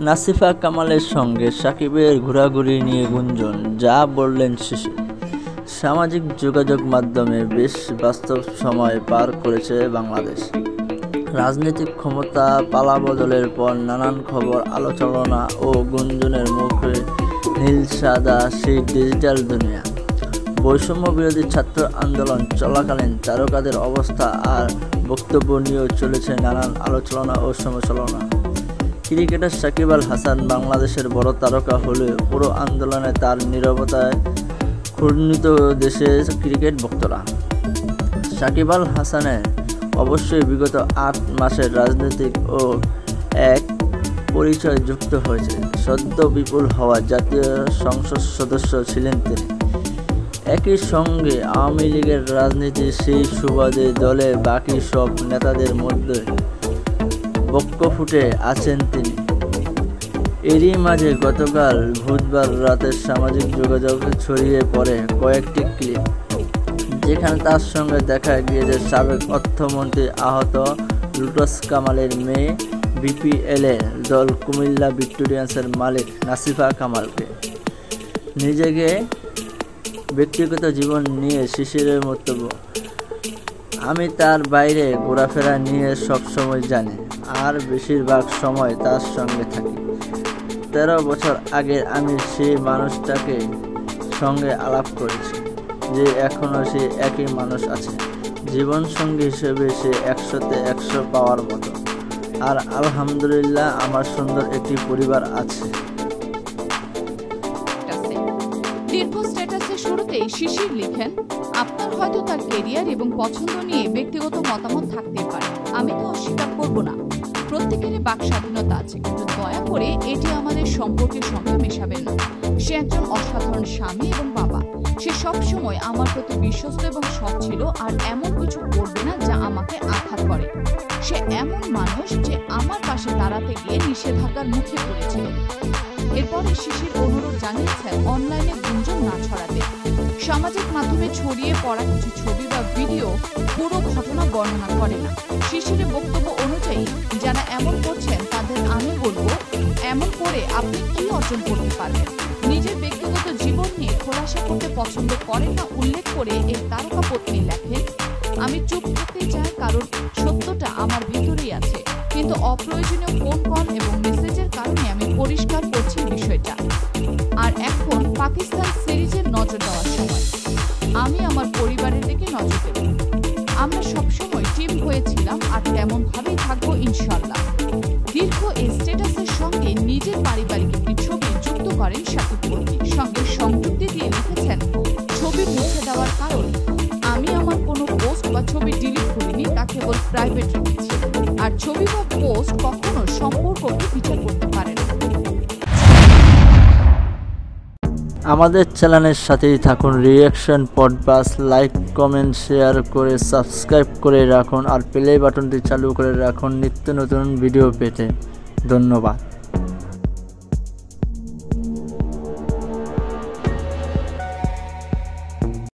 নাসিফা কামালের সঙ্গে সাকিবের ঘোরাঘুরি নিয়ে গুঞ্জন, যা বললেন শিশির। সামাজিক যোগাযোগ মাধ্যমে বেশ বাস্তব সময় পার করেছে বাংলাদেশ। রাজনৈতিক ক্ষমতা পালাবদলের পর নানান খবর, আলোচনা ও গুঞ্জনের মুখে নীল সাদা সেই ডিজিটাল দুনিয়া। বৈষম্য বিরোধী ছাত্র আন্দোলন চলাকালীন তারকাদের অবস্থা আর বক্তব্য নিয়েও চলেছে নানান আলোচনা ও সমালোচনা। ক্রিকেটার সাকিব আল হাসান বাংলাদেশের বড় তারকা হলেও পুরো আন্দোলনে তার নীরবতায় ক্ষুণ্ণিত দেশের ক্রিকেট ভক্তরা। সাকিব আল হাসানের অবশ্যই বিগত 8 মাসের রাজনৈতিক ও এক পরিচয় যুক্ত হয়েছে। সদ্য বিপুল হওয়া জাতীয় সংসদ সদস্য ছিলেন তিনি। একই সঙ্গে আওয়ামী লীগের রাজনীতির সেই সুবাদে দলে বাকি সব নেতাদের মধ্যে বক্ষফুটে আছেন তিনি। এরই মাঝে গতকাল বুধবার রাতে সামাজিক যোগাযোগে ছড়িয়ে পড়ে কয়েকটি ক্লিপ, যেখানে তার সঙ্গে দেখা গিয়েছে সাবেক অর্থমন্ত্রী আহত লুটস কামালের মেয়ে, বিপিএলের দল কুমিল্লা ভিক্টোরিয়ান্সের মালিক নাসিফা কামালকে। নিজেকে ব্যক্তিগত জীবন নিয়ে শিশিরের বক্তব্য, আমি তার বাইরে ঘোরাফেরা নিয়ে সবসময় জানি আর বেশিরভাগ সময় তার সঙ্গে থাকি। 13 বছর আগে আমি সেই মানুষটাকে সঙ্গে আলাপ করেছি, যে এখনও সে একই মানুষ আছে। জীবনসঙ্গী হিসেবে সে 100-তে 100 পাওয়ার মতো। আর আলহামদুলিল্লাহ আমার সুন্দর একটি পরিবার আছে। দীর্ঘ স্ট্যাটাসের শুরুতেই শিশির লিখেন, আপনার হয়তো তার কেরিয়ার এবং পছন্দ নিয়ে ব্যক্তিগত মতামত থাকতে পারে, আমি তো অস্বীকার করব না। প্রত্যেকেরই বাক স্বাধীনতা আছে, কিন্তু দয়া করে এটি আমাদের সম্পর্কের সঙ্গে মেশাবেন না। সে একজন অসাধারণ স্বামী এবং বাবা। সে সবসময় আমার প্রতি বিশ্বস্ত এবং সৎ ছিল, আর এমন কিছু করবে না যা আমাকে আঘাত করে। সে এমন মানুষ যে আমার পাশে দাঁড়াতে গিয়ে নিষেধাজ্ঞার মুখে পড়েছিল। এরপরে শিশির অনুরোধ জানিয়েছেন অনলাইনে গুঞ্জন না ছড়াতে। সামাজিক মাধ্যমে ছড়িয়ে পড়া কিছু ছবি বা ভিডিও পুরো ঘটনা বর্ণনা করে না। শিশিরের বক্তব্য অনুযায়ী যারা এমন করছেন তাদের আমি বলবো, এমন করে আপনি কি অর্জন করতে পারবেন? নিজের ব্যক্তিগত জীবন নিয়ে খোলাসা করতে পছন্দ করেন না উল্লেখ করে এই তারকা পত্নী লেখেন, আমি চুপ থাকতে চাই কারণ সত্যটা আমার ভিতরেই আছে, কিন্তু অপ্রয়োজনীয় ফোন কল এবং মেসেজের কারণে আমি পরিষ্কার করছি বিষয়টা। আর এখন পাকিস্তান সিরিজের নজর দেওয়ার সময়। আমি আমার পরিবারের দিকে নজর দেব। আমরা সবসময় টিম হয়েছিলাম আর তেমন ভাবেই থাকবো ইনশাল্লাহ। দীর্ঘ এই স্ট্যাটাসের সঙ্গে নিজের পারিবারিক একটি ছবি যুক্ত করেন সাকিব পত্নীর সঙ্গে সংযুক্তি দিয়ে লিখেছেন, ছবি মুছে দেওয়ার কারণ, আমি আমার কোনো পোস্ট বা ছবি ডিলিট করিনি, তা কেবল প্রাইভেট রেখেছি। আর ছবি বা পোস্ট কখনো সম্পর্ককে বিচার করতে পারে না। আমাদের চ্যানেলের সাথেই থাকুন। Reaction podcast like, comment, share করে সাবস্ক্রাইব করে রাখুন আর প্লে বাটনটি চালু করে রাখুন নিত্য নতুন ভিডিও পেতে। ধন্যবাদ।